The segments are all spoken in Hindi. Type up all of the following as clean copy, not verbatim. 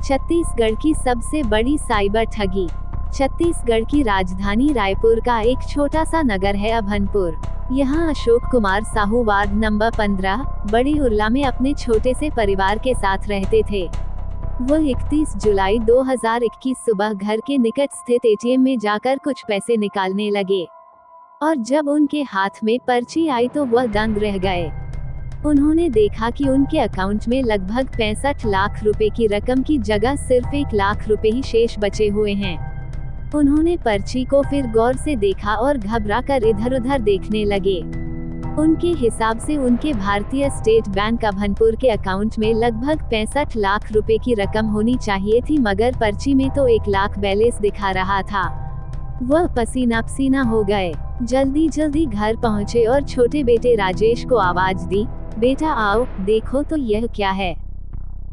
छत्तीसगढ़ की सबसे बड़ी साइबर ठगी। छत्तीसगढ़ की राजधानी रायपुर का एक छोटा सा नगर है अभनपुर। यहाँ अशोक कुमार साहू वार्ड नंबर 15 बड़ी उरला में अपने छोटे से परिवार के साथ रहते थे। वो 31 जुलाई 2021 सुबह घर के निकट स्थित एटीएम में जाकर कुछ पैसे निकालने लगे और जब उनके हाथ में पर्ची आई तो वह दंग रह गए। उन्होंने देखा कि उनके अकाउंट में लगभग 65 लाख रुपए की रकम की जगह सिर्फ 1 लाख रुपए ही शेष बचे हुए हैं। उन्होंने पर्ची को फिर गौर से देखा और घबराकर इधर-उधर देखने लगे। उनके हिसाब से उनके भारतीय स्टेट बैंक अभनपुर के अकाउंट में लगभग 65 लाख रुपए की रकम होनी चाहिए थी, मगर पर्ची में तो 1 लाख बैलेंस दिखा रहा था। वह पसीना पसीना हो गए। जल्दी घर पहुंचे और छोटे बेटे राजेश को आवाज दी, बेटा आओ देखो तो यह क्या है।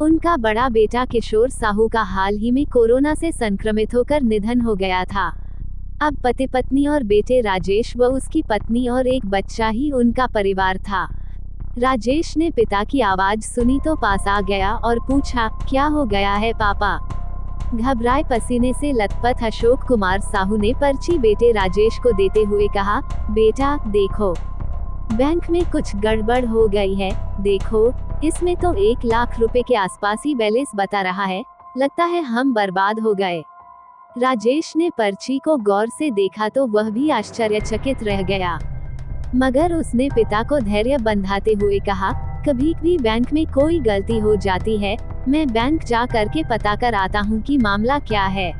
उनका बड़ा बेटा किशोर साहू का हाल ही में कोरोना से संक्रमित होकर निधन हो गया था। अब पति पत्नी और बेटे राजेश व उसकी पत्नी और एक बच्चा ही उनका परिवार था। राजेश ने पिता की आवाज सुनी तो पास आ गया और पूछा, क्या हो गया है पापा। घबराए पसीने से लथपथ अशोक कुमार साहू ने पर्ची बेटे राजेश को देते हुए कहा, बेटा देखो बैंक में कुछ गड़बड़ हो गई है, देखो इसमें तो 1 लाख रुपए के आसपास ही बैलेंस बता रहा है, लगता है हम बर्बाद हो गए। राजेश ने पर्ची को गौर से देखा तो वह भी आश्चर्यचकित रह गया, मगर उसने पिता को धैर्य बंधाते हुए कहा, कभी भी बैंक में कोई गलती हो जाती है, मैं बैंक जा करके पता कर आता हूँ कि मामला क्या है।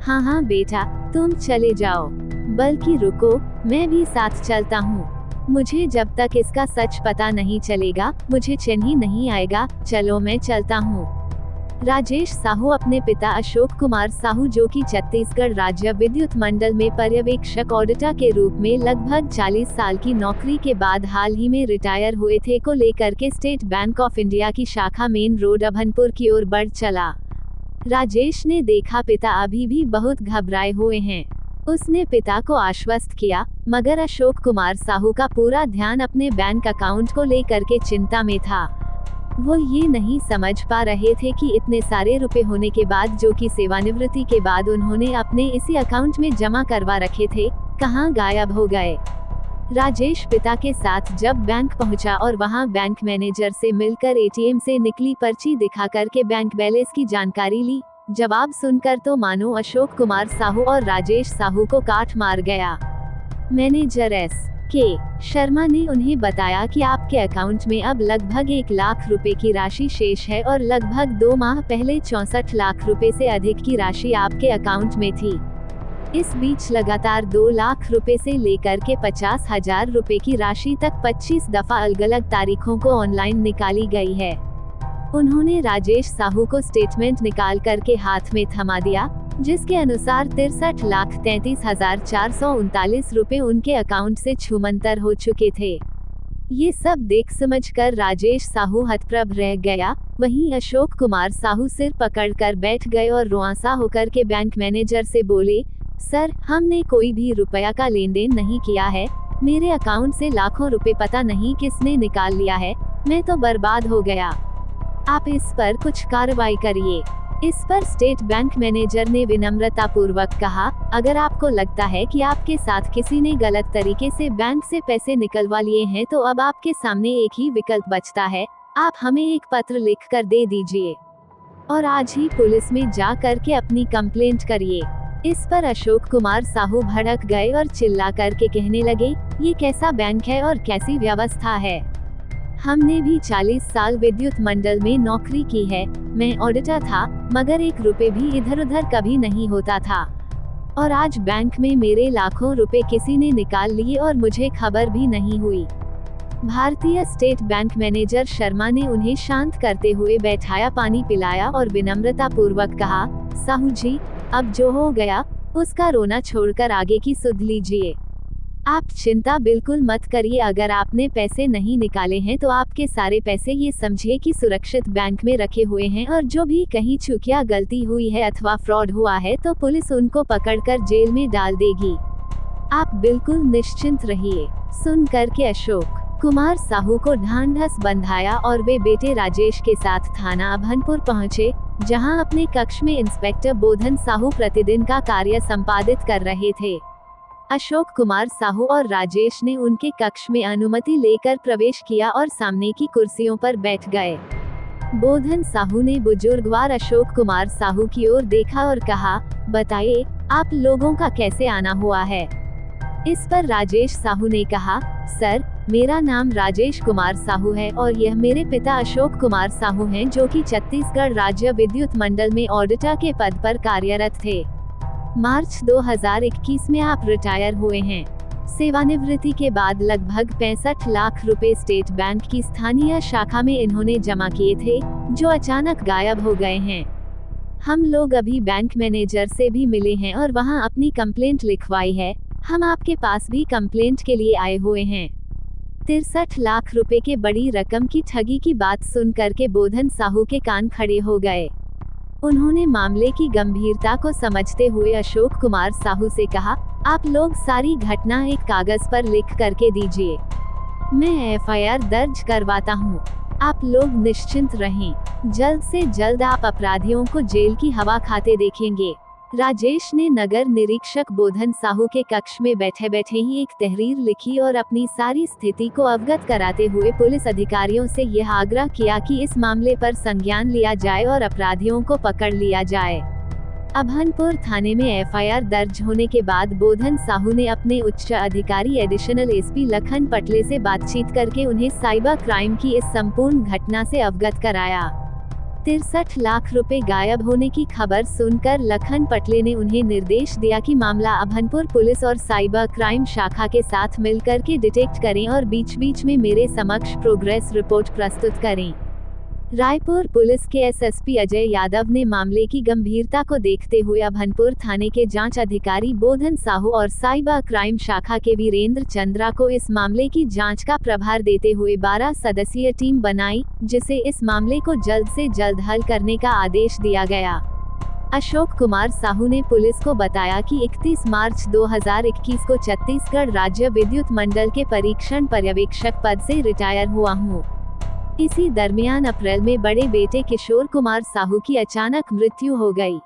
हाँ बेटा तुम चले जाओ, बल्कि रुको मैं भी साथ चलता हूँ, मुझे जब तक इसका सच पता नहीं चलेगा मुझे चैन ही नहीं आएगा, चलो मैं चलता हूँ। राजेश साहू अपने पिता अशोक कुमार साहू जो कि छत्तीसगढ़ राज्य विद्युत मंडल में पर्यवेक्षक ऑडिटर के रूप में लगभग 40 साल की नौकरी के बाद हाल ही में रिटायर हुए थे को लेकर के स्टेट बैंक ऑफ इंडिया की शाखा मेन रोड अभनपुर की ओर बढ़ चला। राजेश ने देखा पिता अभी भी बहुत घबराए हुए हैं। उसने पिता को आश्वस्त किया, मगर अशोक कुमार साहू का पूरा ध्यान अपने बैंक अकाउंट को लेकर के चिंता में था। वो ये नहीं समझ पा रहे थे कि इतने सारे रुपए होने के बाद जो कि सेवानिवृत्ति के बाद उन्होंने अपने इसी अकाउंट में जमा करवा रखे थे, कहाँ गायब हो गए। राजेश पिता के साथ जब बैंक पहुंचा और वहां बैंक मैनेजर से मिलकर एटीएम से निकली पर्ची दिखा करके बैंक बैलेंस की जानकारी ली, जवाब सुनकर तो मानो अशोक कुमार साहू और राजेश साहू को काट मार गया। Manager S.K. शर्मा ने उन्हें बताया कि आपके अकाउंट में अब लगभग 1 लाख रुपए की राशि शेष है और लगभग 2 माह पहले 64 लाख रुपए से अधिक की राशि आपके अकाउंट में थी। इस बीच लगातार 2 लाख रुपए से लेकर के 50,000 रुपए की राशि तक 25 दफा अलग-अलग तारीखों को ऑनलाइन निकाली गई है। उन्होंने राजेश साहू को स्टेटमेंट निकाल करके हाथ में थमा दिया, जिसके अनुसार 63,33,439 रुपए उनके अकाउंट से छूमंतर हो चुके थे। ये सब देख समझकर राजेश साहू हतप्रभ रह गया। वहीं अशोक कुमार साहू सिर पकड़कर बैठ गए और रुआंसा होकर के बैंक मैनेजर से बोले, सर हमने कोई भी रुपया का लेन देन नहीं किया है, मेरे अकाउंट से लाखों रुपए पता नहीं किसने निकाल लिया है, मैं तो बर्बाद हो गया, आप इस पर कुछ कार्रवाई करिए। इस पर स्टेट बैंक मैनेजर ने विनम्रता पूर्वक कहा, अगर आपको लगता है कि आपके साथ किसी ने गलत तरीके से बैंक से पैसे निकलवा लिए हैं तो अब आपके सामने एक ही विकल्प बचता है, आप हमें एक पत्र लिख कर दे दीजिए और आज ही पुलिस में जा करके अपनी कंप्लेंट करिए। इस पर अशोक कुमार साहू भड़क गए और चिल्ला करके कहने लगे, ये कैसा बैंक है और कैसी व्यवस्था है, हमने भी 40 साल विद्युत मंडल में नौकरी की है, मैं ऑडिटर था, मगर 1 रुपए भी इधर उधर कभी नहीं होता था और आज बैंक में मेरे लाखों रुपए किसी ने निकाल लिए और मुझे खबर भी नहीं हुई। भारतीय स्टेट बैंक मैनेजर शर्मा ने उन्हें शांत करते हुए बैठाया, पानी पिलाया और विनम्रता पूर्वक कहा, साहू जी अब जो हो गया उसका रोना छोड़कर आगे की सुध लीजिए, आप चिंता बिल्कुल मत करिए, अगर आपने पैसे नहीं निकाले हैं तो आपके सारे पैसे ये समझिए कि सुरक्षित बैंक में रखे हुए हैं और जो भी कहीं चूक या गलती हुई है अथवा फ्रॉड हुआ है तो पुलिस उनको पकड़कर जेल में डाल देगी, आप बिल्कुल निश्चिंत रहिए। सुन करके अशोक कुमार साहू को ढांढस बंधाया और वे बेटे राजेश के साथ थाना अभनपुर पहुंचे। जहां अपने कक्ष में इंस्पेक्टर बोधन साहू प्रतिदिन का कार्य संपादित कर रहे थे। अशोक कुमार साहू और राजेश ने उनके कक्ष में अनुमति लेकर प्रवेश किया और सामने की कुर्सियों पर बैठ गए। बोधन साहू ने बुजुर्गवार अशोक कुमार साहू की ओर देखा और कहा, बताइए, आप लोगों का कैसे आना हुआ है? इस पर राजेश साहू ने कहा, सर, मेरा नाम राजेश कुमार साहू है और यह मेरे पिता अशोक कुमार साहू हैं, जो कि छत्तीसगढ़ राज्य विद्युत मंडल में ऑडिटर के पद पर कार्यरत थे। मार्च 2021 में आप रिटायर हुए हैं। सेवानिवृत्ति के बाद लगभग 65 लाख रुपए स्टेट बैंक की स्थानीय शाखा में इन्होंने जमा किए थे, जो अचानक गायब हो गए हैं। हम लोग अभी बैंक मैनेजर से भी मिले हैं और वहां अपनी कंप्लेंट लिखवाई है। हम आपके पास भी कंप्लेंट के लिए आए हुए हैं। 63 लाख रुपए के बड़ी रकम की ठगी की बात सुन करके बोधन साहू के कान खड़े हो गए। उन्होंने मामले की गंभीरता को समझते हुए अशोक कुमार साहू से कहा, आप लोग सारी घटना एक कागज पर लिख करके दीजिए। मैं एफआईआर दर्ज करवाता हूँ। आप लोग निश्चिंत रहें। जल्द से जल्द आप अपराधियों को जेल की हवा खाते देखेंगे। राजेश ने नगर निरीक्षक बोधन साहू के कक्ष में बैठे बैठे ही एक तहरीर लिखी और अपनी सारी स्थिति को अवगत कराते हुए पुलिस अधिकारियों से यह आग्रह किया कि इस मामले पर संज्ञान लिया जाए और अपराधियों को पकड़ लिया जाए। अभनपुर थाने में एफआईआर दर्ज होने के बाद बोधन साहू ने अपने उच्च अधिकारी एडिशनल एसपी लखन पटले से बातचीत करके उन्हें साइबर क्राइम की इस संपूर्ण घटना से अवगत कराया। 63 लाख रुपए गायब होने की खबर सुनकर लखन पटले ने उन्हें निर्देश दिया कि मामला अभनपुर पुलिस और साइबर क्राइम शाखा के साथ मिलकर के डिटेक्ट करें और बीच बीच में मेरे समक्ष प्रोग्रेस रिपोर्ट प्रस्तुत करें। रायपुर पुलिस के एसएसपी अजय यादव ने मामले की गंभीरता को देखते हुए अभनपुर थाने के जांच अधिकारी बोधन साहू और साइबर क्राइम शाखा के वीरेंद्र चंद्रा को इस मामले की जांच का प्रभार देते हुए 12 सदस्यीय टीम बनाई, जिसे इस मामले को जल्द से जल्द हल करने का आदेश दिया गया। अशोक कुमार साहू ने पुलिस को बताया कि 31 मार्च 2021 को छत्तीसगढ़ राज्य विद्युत मंडल के परीक्षण पर्यवेक्षक पद से रिटायर हुआ हूँ। इसी दरमियान अप्रैल में बड़े बेटे किशोर कुमार साहू की अचानक मृत्यु हो गई।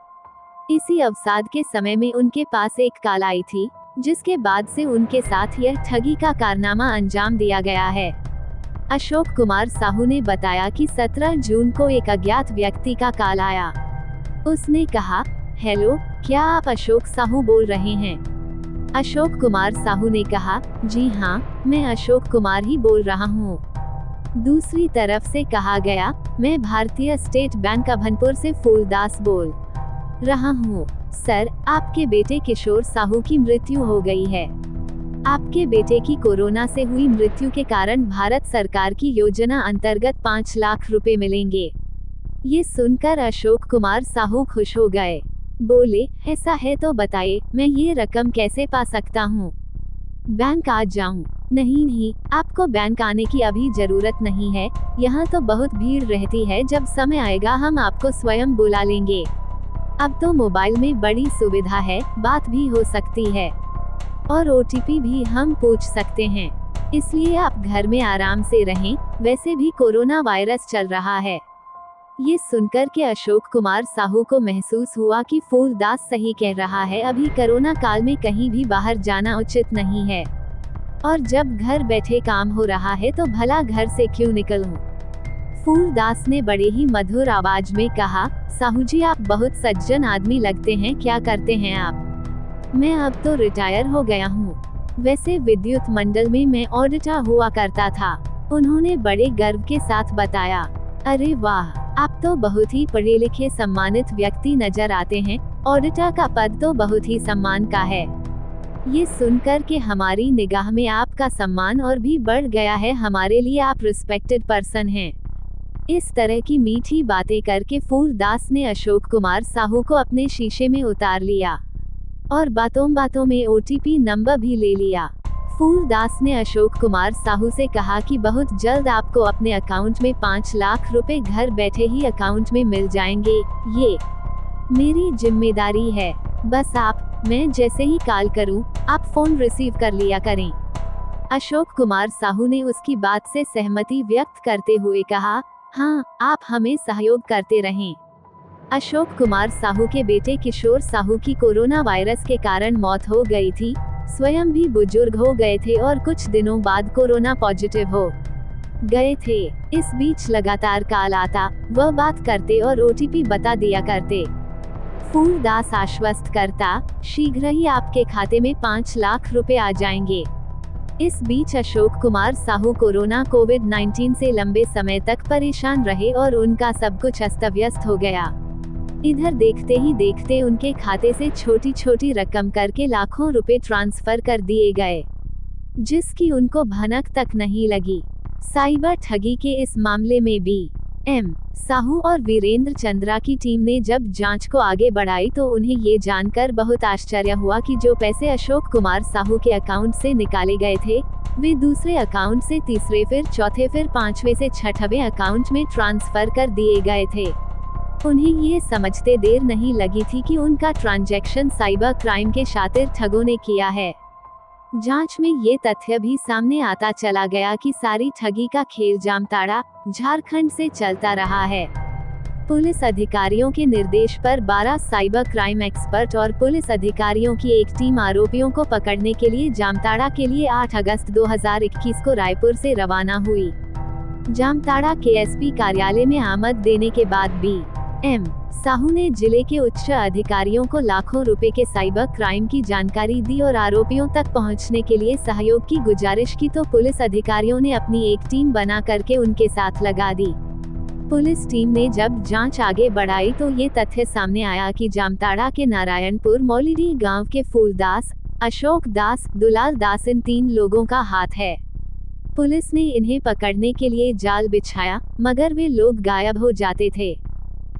इसी अवसाद के समय में उनके पास एक कॉल आई थी, जिसके बाद से उनके साथ यह ठगी का कारनामा अंजाम दिया गया है। अशोक कुमार साहू ने बताया कि 17 जून को एक अज्ञात व्यक्ति का कॉल आया। उसने कहा, हेलो, क्या आप अशोक साहू बोल रहे हैं? अशोक कुमार साहू ने कहा, जी हाँ, मैं अशोक कुमार ही बोल रहा हूँ। दूसरी तरफ से कहा गया, मैं भारतीय स्टेट बैंक अभनपुर से फूलदास बोल रहा हूँ। सर, आपके बेटे किशोर साहू की मृत्यु हो गई है। आपके बेटे की कोरोना से हुई मृत्यु के कारण भारत सरकार की योजना अंतर्गत 5 लाख रुपए मिलेंगे। ये सुनकर अशोक कुमार साहू खुश हो गए। बोले, ऐसा है तो बताइए, मैं ये रकम कैसे पा सकता हूँ? बैंक आ जाऊं? नहीं, आपको बैंक आने की अभी जरूरत नहीं है। यहाँ तो बहुत भीड़ रहती है। जब समय आएगा हम आपको स्वयं बुला लेंगे। अब तो मोबाइल में बड़ी सुविधा है, बात भी हो सकती है और ओटीपी भी हम पूछ सकते हैं। इसलिए आप घर में आराम से रहें। वैसे भी कोरोना वायरस चल रहा है। ये सुनकर के अशोक कुमार साहू को महसूस हुआ कि फूलदास सही कह रहा है। अभी कोरोना काल में कहीं भी बाहर जाना उचित नहीं है और जब घर बैठे काम हो रहा है तो भला घर से क्यों निकलूं? फूलदास ने बड़े ही मधुर आवाज में कहा, साहू जी, आप बहुत सज्जन आदमी लगते हैं। क्या करते हैं आप? मैं अब तो रिटायर हो गया हूँ। वैसे विद्युत मंडल में मैं ऑडिटर हुआ करता था। उन्होंने बड़े गर्व के साथ बताया। अरे वाह, आप तो बहुत ही पढ़े लिखे सम्मानित व्यक्ति नजर आते हैं। ऑडिटर का पद तो बहुत ही सम्मान का है। ये सुनकर के हमारी निगाह में आपका सम्मान और भी बढ़ गया है। हमारे लिए आप रिस्पेक्टेड पर्सन हैं। इस तरह की मीठी बातें करके फूलदास ने अशोक कुमार साहू को अपने शीशे में उतार लिया और बातों बातों में ओटीपी नंबर भी ले लिया। फूलदास ने अशोक कुमार साहू से कहा कि बहुत जल्द आपको अपने अकाउंट में 5 लाख रुपए घर बैठे ही अकाउंट में मिल जाएंगे। ये मेरी जिम्मेदारी है। बस मैं जैसे ही कॉल करूं, आप फोन रिसीव कर लिया करें। अशोक कुमार साहू ने उसकी बात से सहमति व्यक्त करते हुए कहा, हाँ, आप हमें सहयोग करते रहें। अशोक कुमार साहू के बेटे किशोर साहू की कोरोना वायरस के कारण मौत हो गई थी। स्वयं भी बुजुर्ग हो गए थे और कुछ दिनों बाद कोरोना पॉजिटिव हो गए थे। इस बीच लगातार कॉल आता, वह बात करते और ओटीपी बता दिया करते। फूलदास आश्वस्त करता, शीघ्र ही आपके खाते में 5 लाख रुपए आ जाएंगे। इस बीच अशोक कुमार साहू कोरोना कोविड-19 से लंबे समय तक परेशान रहे और उनका सब कुछ अस्त व्यस्त हो गया। इधर देखते ही देखते उनके खाते से छोटी छोटी रकम करके लाखों रुपए ट्रांसफर कर दिए गए, जिसकी उनको भनक तक नहीं लगी। साइबर ठगी के इस मामले में बी.एम. साहू और वीरेंद्र चंद्रा की टीम ने जब जांच को आगे बढ़ाई तो उन्हें ये जानकर बहुत आश्चर्य हुआ कि जो पैसे अशोक कुमार साहू के अकाउंट से निकाले गए थे, वे दूसरे अकाउंट से तीसरे फिर चौथे फिर पांचवें से छठवें अकाउंट में ट्रांसफर कर दिए गए थे। उन्हें ये समझते देर नहीं लगी थी कि उनका ट्रांजैक्शन साइबर क्राइम के शातिर ठगों ने किया है। जांच में ये तथ्य भी सामने आता चला गया कि सारी ठगी का खेल जामताड़ा, झारखंड से चलता रहा है। पुलिस अधिकारियों के निर्देश पर 12 साइबर क्राइम एक्सपर्ट और पुलिस अधिकारियों की एक टीम आरोपियों को पकड़ने के लिए जामताड़ा के लिए 8 अगस्त 2021 को रायपुर से रवाना हुई। जामताड़ा के एसपी कार्यालय में आमद देने के बाद बी.एम. साहू ने जिले के उच्च अधिकारियों को लाखों रुपए के साइबर क्राइम की जानकारी दी और आरोपियों तक पहुंचने के लिए सहयोग की गुजारिश की तो पुलिस अधिकारियों ने अपनी एक टीम बना करके उनके साथ लगा दी। पुलिस टीम ने जब जांच आगे बढ़ाई तो ये तथ्य सामने आया कि जामताड़ा के नारायणपुर मौलीडी गांव के फूलदास, अशोक दास, दुलाल दास इन 3 लोगों का हाथ है। पुलिस ने इन्हें पकड़ने के लिए जाल बिछाया, मगर वे लोग गायब हो जाते थे।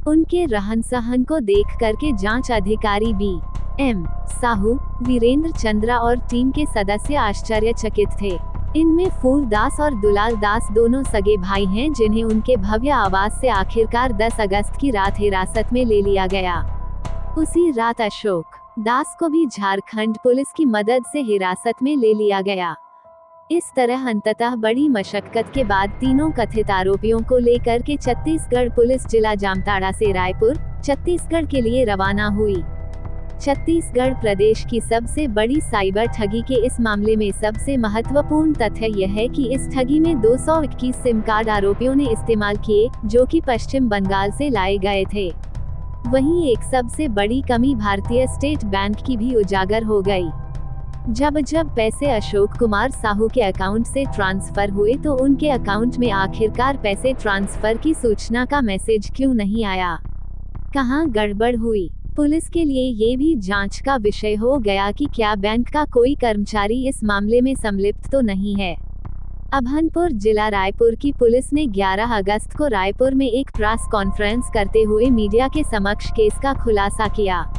उनके रहन सहन को देख करके जांच अधिकारी बी.एम. साहू, वीरेंद्र चंद्रा और टीम के सदस्य आश्चर्यचकित थे। इनमें फूलदास और दुलाल दास दोनों सगे भाई हैं जिन्हें उनके भव्य आवास से आखिरकार 10 अगस्त की रात हिरासत में ले लिया गया। उसी रात अशोक दास को भी झारखंड पुलिस की मदद से हिरासत में ले लिया गया। इस तरह अंततः बड़ी मशक्कत के बाद तीनों कथित आरोपियों को लेकर के छत्तीसगढ़ पुलिस जिला जामताड़ा से रायपुर, छत्तीसगढ़ के लिए रवाना हुई। छत्तीसगढ़ प्रदेश की सबसे बड़ी साइबर ठगी के इस मामले में सबसे महत्वपूर्ण तथ्य यह है कि इस ठगी में 221 सिम कार्ड आरोपियों ने इस्तेमाल किए, जो कि पश्चिम बंगाल से लाए गए थे। वहीं एक सबसे बड़ी कमी भारतीय स्टेट बैंक की भी उजागर हो गई। जब पैसे अशोक कुमार साहू के अकाउंट से ट्रांसफर हुए तो उनके अकाउंट में आखिरकार पैसे ट्रांसफर की सूचना का मैसेज क्यों नहीं आया? कहां गड़बड़ हुई? पुलिस के लिए ये भी जांच का विषय हो गया कि क्या बैंक का कोई कर्मचारी इस मामले में संलिप्त तो नहीं है। अभनपुर जिला रायपुर की पुलिस ने 11 अगस्त को रायपुर में एक प्रेस कॉन्फ्रेंस करते हुए मीडिया के समक्ष केस का खुलासा किया।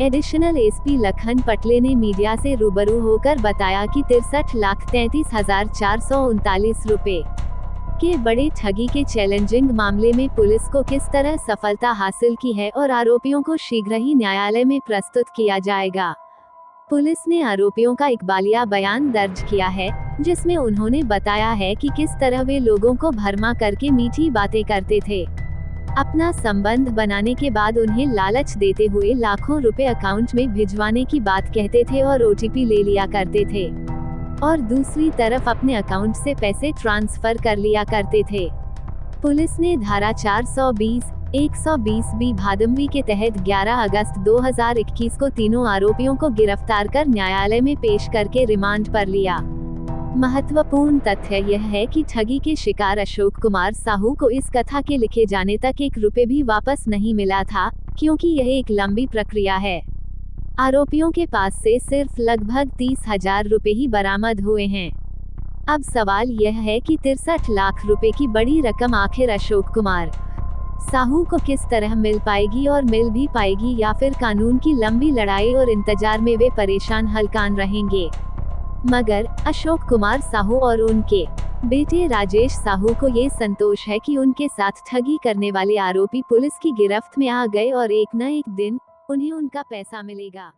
एडिशनल एसपी लखन पटले ने मीडिया से रूबरू होकर बताया कि 63,33,439 रुपए के बड़े ठगी के चैलेंजिंग मामले में पुलिस को किस तरह सफलता हासिल की है और आरोपियों को शीघ्र ही न्यायालय में प्रस्तुत किया जाएगा। पुलिस ने आरोपियों का इकबालिया बयान दर्ज किया है, जिसमें उन्होंने बताया है कि किस तरह वे लोगों को भरमा करके मीठी बातें करते थे। अपना संबंध बनाने के बाद उन्हें लालच देते हुए लाखों रुपए अकाउंट में भिजवाने की बात कहते थे और ओटीपी ले लिया करते थे, और दूसरी तरफ अपने अकाउंट से पैसे ट्रांसफर कर लिया करते थे। पुलिस ने धारा 420, 120 बी भादमवी के तहत 11 अगस्त 2021 को तीनों आरोपियों को गिरफ्तार कर न्यायालय में पेश करके रिमांड पर लिया। महत्वपूर्ण तथ्य यह है कि ठगी के शिकार अशोक कुमार साहू को इस कथा के लिखे जाने तक 1 रुपए भी वापस नहीं मिला था, क्योंकि यह एक लंबी प्रक्रिया है। आरोपियों के पास से सिर्फ लगभग 30,000 रुपए ही बरामद हुए हैं। अब सवाल यह है कि 63 लाख रुपए की बड़ी रकम आखिर अशोक कुमार साहू को किस तरह मिल पाएगी, और मिल भी पाएगी या फिर कानून की लंबी लड़ाई और इंतजार में वे परेशान हलकान रहेंगे। मगर अशोक कुमार साहू और उनके बेटे राजेश साहू को ये संतोष है कि उनके साथ ठगी करने वाले आरोपी पुलिस की गिरफ्त में आ गए और एक न एक दिन उन्हें उनका पैसा मिलेगा।